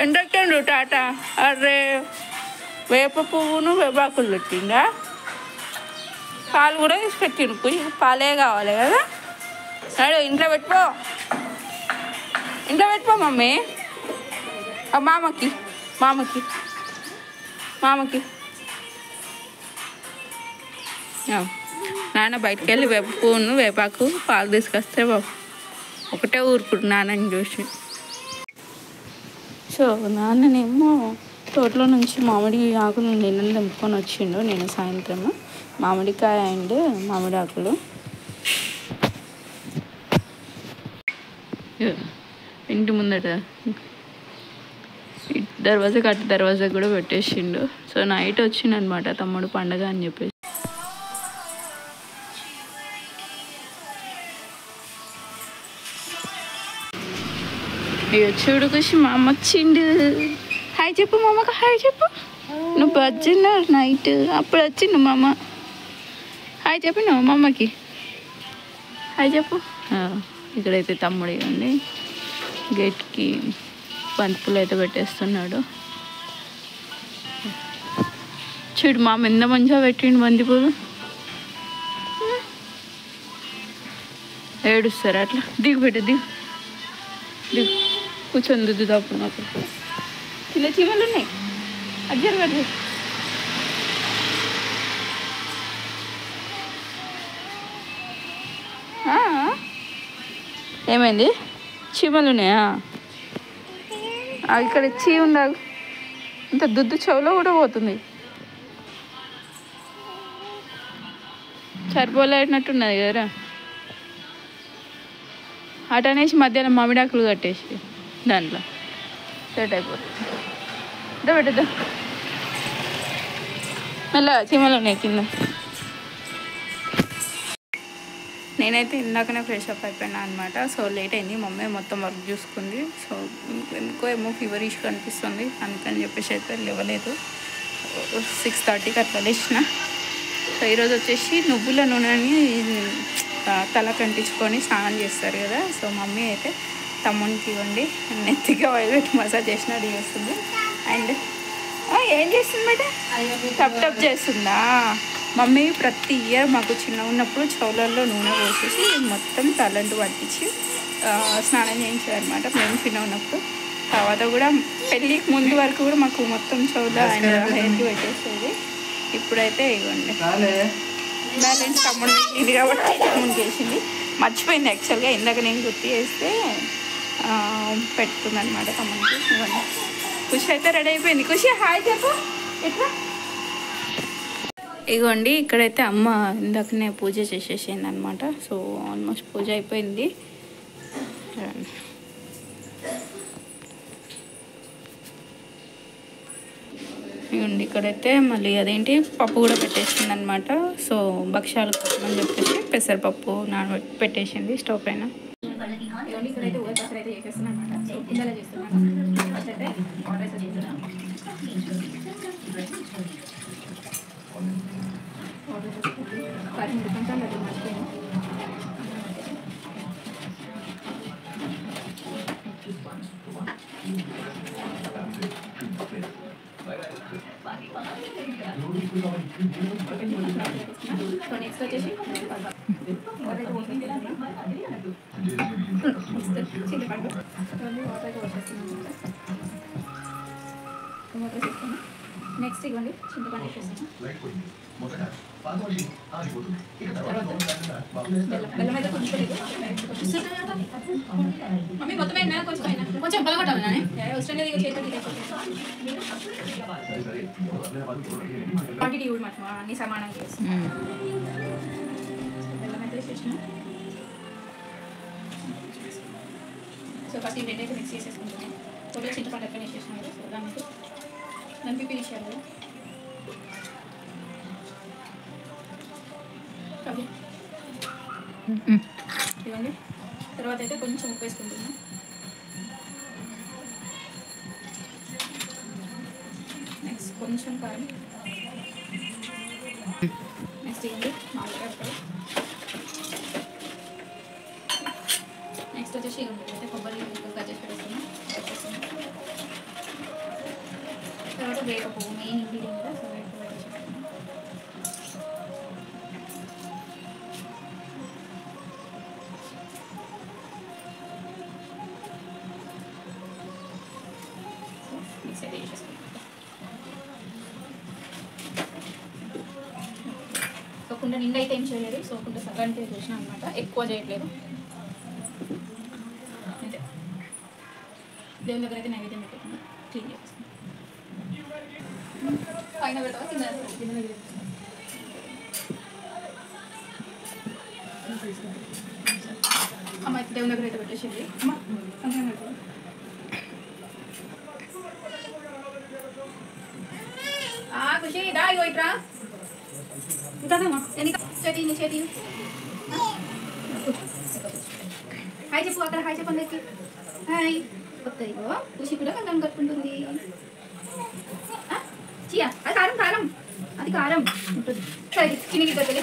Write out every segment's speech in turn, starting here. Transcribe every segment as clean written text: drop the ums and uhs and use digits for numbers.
ఎండొచ్చిండు టాట. అరే వేప పువ్వును వేపాకులు పెట్టిందా. పాలు కూడా తీసి పెట్టిండు. పాలే కావాలి కదా. సరే ఇంట్లో పెట్టుకో, ఇంట్లో పెట్టుకో మమ్మీ. మామకి మామకి మామకి నాన్న బయటికి వెళ్ళి వేప పువ్వును వేపాకు పాలు తీసుకొస్తే బాబు ఒకటే ఊరుకుడు నాన్నని చూసి. సో నాన్ననేమో తోటలో నుంచి మామిడి ఆకులు నిన్న తెంపుకొని వచ్చిండు. నేను సాయంత్రం మామిడికాయ అండ్ మామిడి ఆకులు ఇంటి ముందట దర్వాజా కట్టి దర్వాజా కూడా పెట్టేసిండు. సో నైట్ వచ్చిండనమాట తమ్ముడు పండగ అని చెప్పేసి. చూడు ఖుషి మా అమ్మ వచ్చిండు. హాయ్ చెప్పు మా అమ్మకి, హాయ్ చెప్పు. నువ్వు వచ్చినావు నైట్ అప్పుడు వచ్చిండు మా అమ్మ. హాయ్ చెప్పినావు మా అమ్మకి, హాయ్ చెప్పు. ఇక్కడైతే తమ్ముడు ఇవ్వండి గేట్కి బంతిపూలు అయితే పెట్టేస్తున్నాడు. చూడు మా అమ్మ ఎంత మంచిగా పెట్టిండు బంతిపూలు. ఏడుస్తారు అట్లా. దిగు పెట్టు, దిగు దిగు. కూర్చొని దుద్దు తప్పుడు నాకు చిన్న చీమలు ఉన్నాయి. అజ్జరు కట్టు. ఏమైంది? చీమలు ఉన్నాయా? ఇక్కడ చీమ ఉండాలి. ఇంత దుద్దు చెవులో కూడా పోతుంది. సరిపోలేనట్టున్నది కదరా. అటు అనేసి మధ్యాహ్నం మామిడాకులు కట్టేసి దాంట్లో సెట్ అయిపోతుంది. పెట్టద్దా మళ్ళా చీమలు ఉన్నాయి కింద. నేనైతే ఇందాకనే ఫ్రెష్ అప్ అయిపోయినా అనమాట. సో లేట్ అయింది. మమ్మీ మొత్తం వర్క్ చూసుకుంది. సో ఎందుకో ఏమో ఫీవరిష్ కనిపిస్తుంది అందుకని చెప్పేసి అయితే లేవలేదు. 6:30కి అట్లా లేచిన. సో ఈరోజు వచ్చేసి నువ్వుల నూనెని తల కంటించుకొని స్నానం చేస్తారు కదా. సో మమ్మీ అయితే తమ్మునికి ఇవ్వండి నెత్తిగా ఆయిల్ పెట్టి మసాజ్ చేసినట్టు చేస్తుంది. అండ్ ఏం చేస్తుంది మేట? టప్ టప్ చేస్తుందా మమ్మీ? ప్రతి ఇయర్ మాకు చిన్న ఉన్నప్పుడు చెవులలో నూనె పోసేసి మొత్తం తలంటు పట్టించి స్నానం చేయించారు అనమాట మేము చిన్న ఉన్నప్పుడు. తర్వాత కూడా పెళ్ళికి ముందు వరకు కూడా మాకు మొత్తం చెవులో అండ్ హెయిర్కి పెట్టేసేది. ఇప్పుడైతే ఇవ్వండి బ్యాలెన్స్ తమ్ముడు ఇది కాబట్టి తమ్ముడు చేసింది. మర్చిపోయింది యాక్చువల్గా. ఇందాక నేను గుర్తు చేస్తే పెట్టుకుంది అనమాట తమ్ముడికి. ఇవ్వండి. ఖుషి అయితే రెడీ అయిపోయింది. ఖుషి హాయ్ చెప్పు. ఎట్లా ఇగోండి ఇక్కడైతే అమ్మ ఇందాకనే పూజ చేసేసింది అనమాట. సో ఆల్మోస్ట్ పూజ అయిపోయింది. ఇవ్వండి ఇక్కడైతే మళ్ళీ అదేంటి పప్పు కూడా పెట్టేసింది అనమాట. సో భక్షాలు అని చెప్పేసి పెసరపప్పు పెట్టేసింది స్టవ్ పైన. ఇవ్వండి ఇక్కడైతే ఊర పచ్చడి అయితే చేసేస్తున్నాను అనమాట. సో కిందలో చేస్తున్నాను. ఫస్ట్ అయితే ఆర్డర్ అయితే చేస్తున్నాను. సో నెక్స్ట్ వచ్చేసి చింతపండు నెక్స్ట్ ఇవ్వండి చింతపండు వేసేస్తాను. బెల్లం అయితే కొంచెం మమ్మీ మొత్తం అయినా కొంచెం బలగొట్టాలి వస్తుంది క్వాంటిటీ మాట అన్ని సమానంగా వేస్తాను. బెల్లం అయితే వేసేసిన. సో ఫస్ట్ ఈ రెండైతే మిక్స్ చేసేసుకుంటున్నాను. కొద్దిగా చింతపండు ఎక్కడ వేసేసినాను కదా. సో దానికి పిప్పి తీసారు కదా. ఇవ్వండి. తర్వాత అయితే కొంచెం ఉప్పు వేసుకుంటున్నాను. నెక్స్ట్ కొంచెం కారం. నెక్స్ట్ ఇవ్వండి మామిడికాయ. నెక్స్ట్ వచ్చేసి ఇవ్వండి అయితే కొబ్బరి కట్ చేసి పెట్టుకున్నాను. వేప పువ్వు మెయిన్ ఇంగ్రీడియంట్ కదా. సో వేప పువ్వు మిక్స్ అయితే చేసేసుకుంటాం. సో కుండ నిండా అయితే ఏం చేయలేదు. సో కుండ సగానికి చేసిన అనమాట, ఎక్కువ చేయట్లేదు. అంతే. దేవుని దగ్గర అయితే నైవేద్యం పెట్టకుండా క్లీన్ చేస్తాం. పైన పెట్టావా కింద అమ్మ దేవుని దగ్గర అయితే పెట్టేసింది. అమ్మ ఖుషి దా ఇగో ఇట్రా ఇంకాదమ్మా చేతి చేతి హాయ్ చెప్పు అక్కడ హాయ్ చెప్పండి అందరికి హాయ్ కొత్త ఇగో ఖుషి కూడా కంగం కట్టుకుంటుంది. చియా అది కారం కారం అది కారం ఉంటుంది. సరే చిన్ని దగ్గర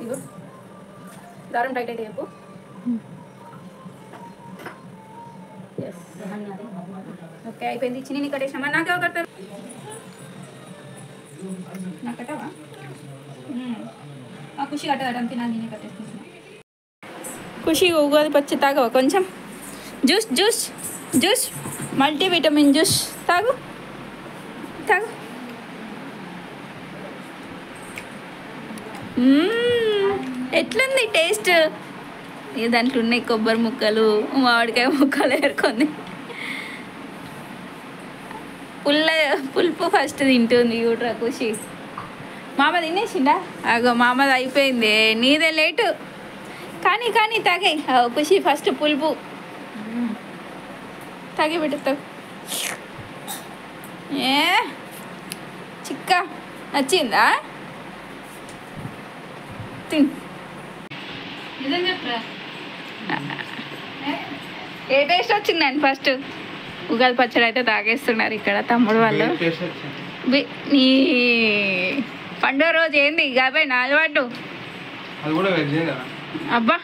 ఇగో దారం టైట్ అయితే చెప్పు. ఓకే అయిపోయింది. చిన్ని కట్టేసినామా నాకే కట్టారు నాకు కట్టావా ఖుషి కట్టడం తినాలి. నేనే కట్టేసుకుంటున్నా. ఖుషి ఉగాది పచ్చి తాగవా కొంచెం juice juice juice multivitamin juice తాగు తాగు. ఎట్లుంది టేస్ట్? దాంట్లో ఉన్నాయి కొబ్బరి ముక్కలు మామిడికాయ ముక్కలు ఏరుకుంది. పులుపు ఫస్ట్ తింటుంది చూడరా ఖుషి. మామ తినేసిండా? అగో మామది అయిపోయింది, నీదే లేటు. కానీ కానీ తాగాయి ఖుషి ఫస్ట్ పులుపు తాగి పెడతావు. ఏ చిక్క నచ్చిందా? తిన్. ఏ టేస్ట్ వచ్చిందండి? ఫస్ట్ ఉగాది పచ్చడి అయితే తాగేస్తున్నారు ఇక్కడ తమ్ముడు వాళ్ళు. నీ పండుగ రోజు ఏంది కాబోయ్ నా అలవాటు. అబ్బా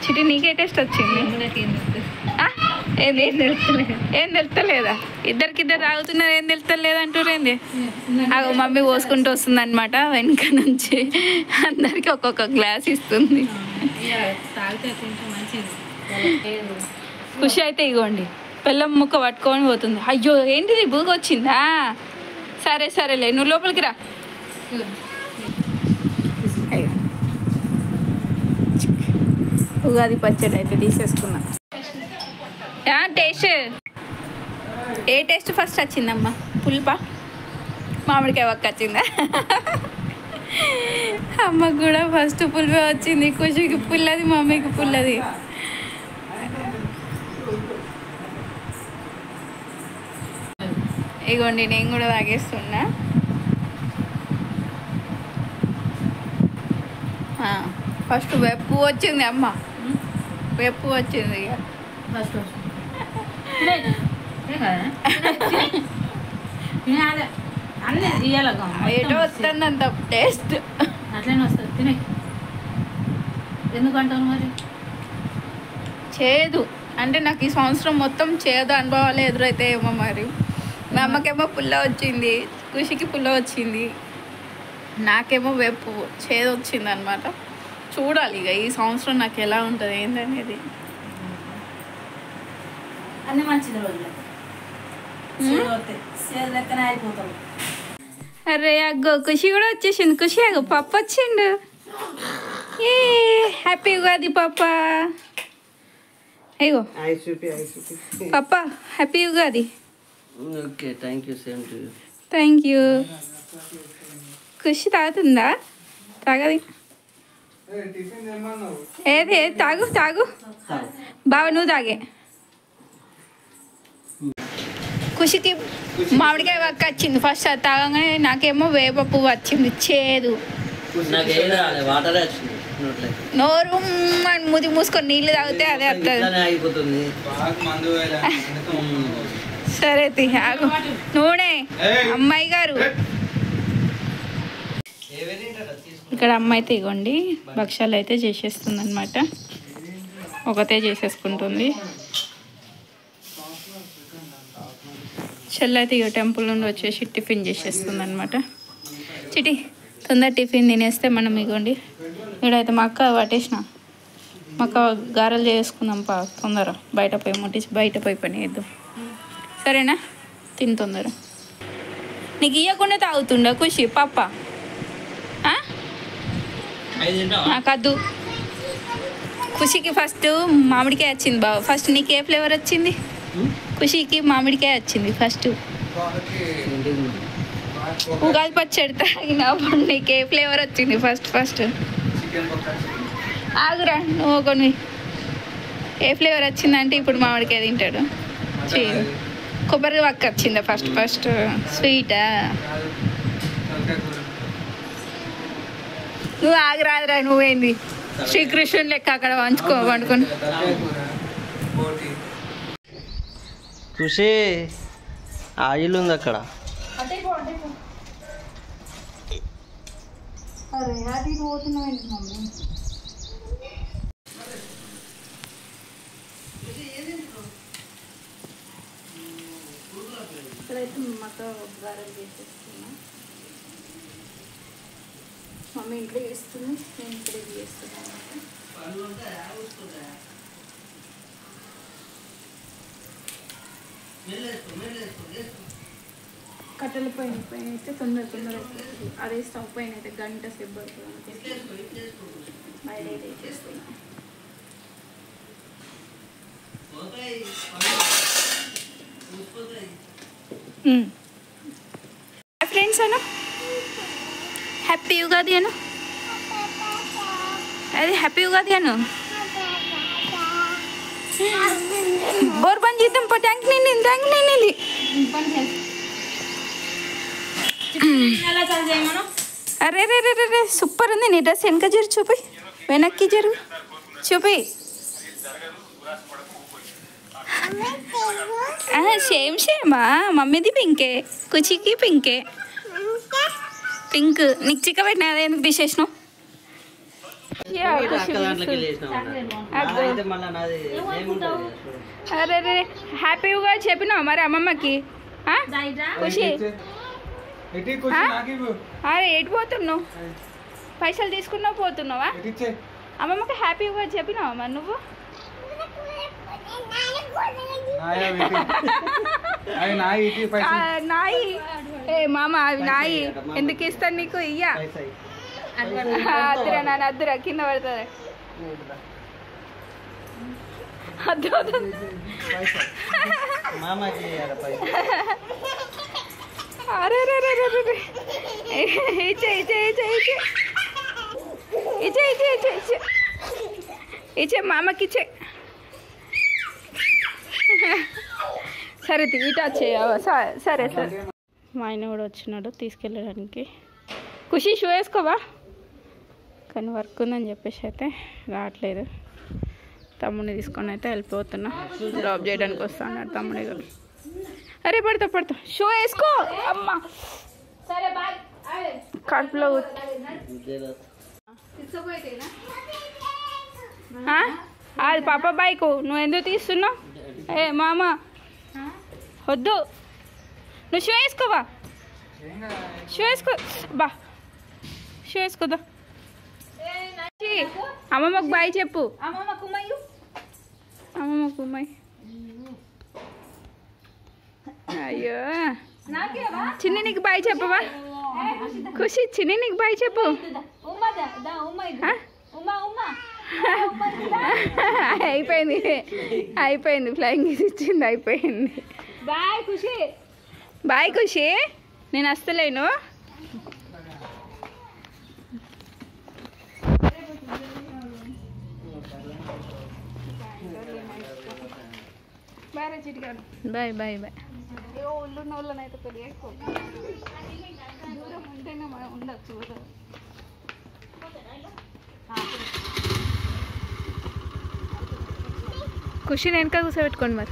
చిటి నీకే టేస్ట్ వచ్చింది? ఏం తెలుస్తలేదా? ఇద్దరికిద్దరు తాగుతున్నారు, ఏం తెలుస్తలేదు అంటారు ఏంది? అగో మమ్మీ పోసుకుంటూ వస్తుంది అనమాట వెనక నుంచి. అందరికి ఒక్కొక్క గ్లాస్ ఇస్తుంది. ఖుషి అయితే ఇగోండి బెల్లం ముక్క పట్టుకొని పోతుంది. అయ్యో ఏంటిది బూగ వచ్చిందా? సరే సరేలే నువ్వు లోపలికి రా. ఉగాది పచ్చడి అయితే తీసేసుకున్నా. టేస్ట్ ఏ టేస్ట్ ఫస్ట్ వచ్చిందమ్మా? పులుపా మామిడికాయ ఒక్క వచ్చిందా? అమ్మకు కూడా ఫస్ట్ పులిపే వచ్చింది. ఖుషికి పుల్లది, మమ్మీకి పుల్లది. ఇగోండి నేను కూడా తాగేస్తున్నా. ఫస్ట్ వెప్పు వచ్చింది అమ్మ, వెప్పు వచ్చింది. ఏటో వస్తుంది అంత టేస్ట్ అట్లనే వస్తుంది. తినే ఎందుకంటావు మరి? చేదు అంటే నాకు ఈ సంవత్సరం మొత్తం చేదు అనుభవాలు ఎదురైతే ఏమో మరి. మా అమ్మకేమో పుల్ల వచ్చింది, ఖుషికి పుల్ల వచ్చింది, నాకేమో వెప్పు చేదు వచ్చింది అనమాట. చూడాలి ఇక ఈ సంవత్సరం నాకు ఎలా ఉంటుంది ఏంటనేది. అన్నీ మంచిది రోజులు లెక్కనే అయిపోతాం. అరే అగ్గో ఖుషి కూడా వచ్చేసింది. ఖుషి అగ్గో పప్పు వచ్చిండు. ఏ హ్యాపీ ఉగాది పాప. అయ్యో పాప happy Ugadi. Okay thank you. Same to you. Thank you. Khushi తాగుతుందా? తాగది. ఏది ఏది తాగు తాగు బావ నువ్వు తాగే. ఖుషికి మామిడికాయ వక్క వచ్చింది ఫస్ట్, అది తాగగానే నాకేమో వేప పువ్వు వచ్చింది చేదు. నోరు ముది మూసుకొని నీళ్ళు తాగితే అదే వస్తుంది. సరే ఆగు. నూనె అమ్మాయి గారు ఇక్కడ అమ్మాయి అయితే ఇగోండి భక్షాలు అయితే చేసేస్తుంది అనమాట. ఒకతే చేసేసుకుంటుంది. చెల్లి అయితే ఇక టెంపుల్ నుండి వచ్చేసి టిఫిన్ చేసేస్తుంది అనమాట. చిటి తొందర టిఫిన్ తినేస్తే మనం ఇగోండి ఇక్కడైతే మా అక్క పట్టేసిన మా అక్క గారెలు చేసుకుందాం తొందర బయట పోయి ముట్టించి బయట పోయి పని వేద్దాం. సరేనా? తిని తొందర. నీకు ఇవ్వకుండా తాగుతుండ ఖుషి పాప నాకద్దు. ఖుషికి ఫస్ట్ మామిడికాయ వచ్చింది బావ. ఫస్ట్ నీకు ఏ ఫ్లేవర్ వచ్చింది? ఖుషికి మామిడికాయ వచ్చింది ఫస్ట్. ఉగాది పచ్చడి తాగినప్పుడు నీకు ఏ ఫ్లేవర్ వచ్చింది ఫస్ట్? ఆగురా నువ్వు కొన్ని. ఏ ఫ్లేవర్ వచ్చిందంటే ఇప్పుడు మామిడికాయ తింటాడు. కొబ్బరి వక్క వచ్చిందా ఫస్ట్? స్వీటా? నువ్వు ఆగిరాదురా. నువ్వేంది శ్రీకృష్ణుని లెక్క అక్కడ వండుకొని. చూసి ఆయిల్ ఉంది అక్కడ. ఇక్కడైతే మక్క గారెలు చేసేస్తున్నా. మమ్మీ ఇంట్లో చేస్తుంది, నేను ఇక్కడ చేస్తున్నాను. కట్టెల పైన అయితే తొందర అయిపోతుంది. అదే స్టవ్ పైన అయితే గంట సేపు పడుతుంది. బయట అయితే చేస్తున్నా. ఫ్రెండ్స్ అను హ్యాపీ ఉగాది అను. అది హ్యాపీ ఉగాది అను. బోర్ బంద్ చేద్దాం. ట్యాంక్ నిండింది. అరే రే రే రే సూపర్ ఉంది నీ డ్రెస్. వెనక జరు చూపి, వెనక్కి జరుగు చూపి. సేమా మమ్మీది పింకే, కుచికి పింకే. పింక్ నీకు చిక్క పెట్టిన అదే ఎందుకు తీసేసినావు? అరే రే హ్యాపీగా చెప్పినావు మరి అమ్మమ్మకి. ఖుషి అరే ఎటు పోతున్నావు? పైసలు తీసుకున్నావు పోతున్నావా? అమ్మమ్మకి హ్యాపీగా చెప్పినావా మరి నువ్వు? నాయి ఏ మామ అవి నాయి ఎందుకు ఇస్తాను నీకు? ఇయ్యా అద్దురా నాన్న అద్దురా కింద పడుతుంది. అద్దు అరే ఇచ్చే మామకి ఇచ్చే. సరే ఇటు వచ్చే. సరే సరే. మా ఆయన కూడా వచ్చినాడు తీసుకెళ్ళడానికి. ఖుషి షూ వేసుకోవా? కానీ వర్క్ ఉందని చెప్పేసి అయితే రావట్లేదు. తమ్ముడిని తీసుకొని అయితే వెళ్ళిపోతున్నా. డ్రాప్ చేయడానికి వస్తాడు తమ్ముడి. అరే పడతా షూ వేసుకో అమ్మా. కడుపులో అది పాప బైకు నువ్వు ఎందుకు తీస్తున్నావు? ఏ మామ వద్దు. నువ్వు షూ వేసుకోవా? షూ వేసుకో బా. షూ వేసుకోదా. అమ్మమ్మకు బాయ్ చెప్పు. అమ్మమ్మకు ఉమ్మయ్య. అయ్యో చిన్ని నీకు బాయ్ చెప్పవా? ఖుషి చిన్ని నీకు బాయ్ చెప్పు. అయిపోయింది ఫ్లయింగ్ ఇచ్చింది. అయిపోయింది. బాయ్ ఖుషి నేను వస్తలేను. Bye bye bye. ఒళ్ళు నోళ్ళనైతే పెరిగేసుకో. దూరం ఉంటేనే ఉండొచ్చు. ఖుషి వెనక కూర్చోబెట్టుకోండి మరి.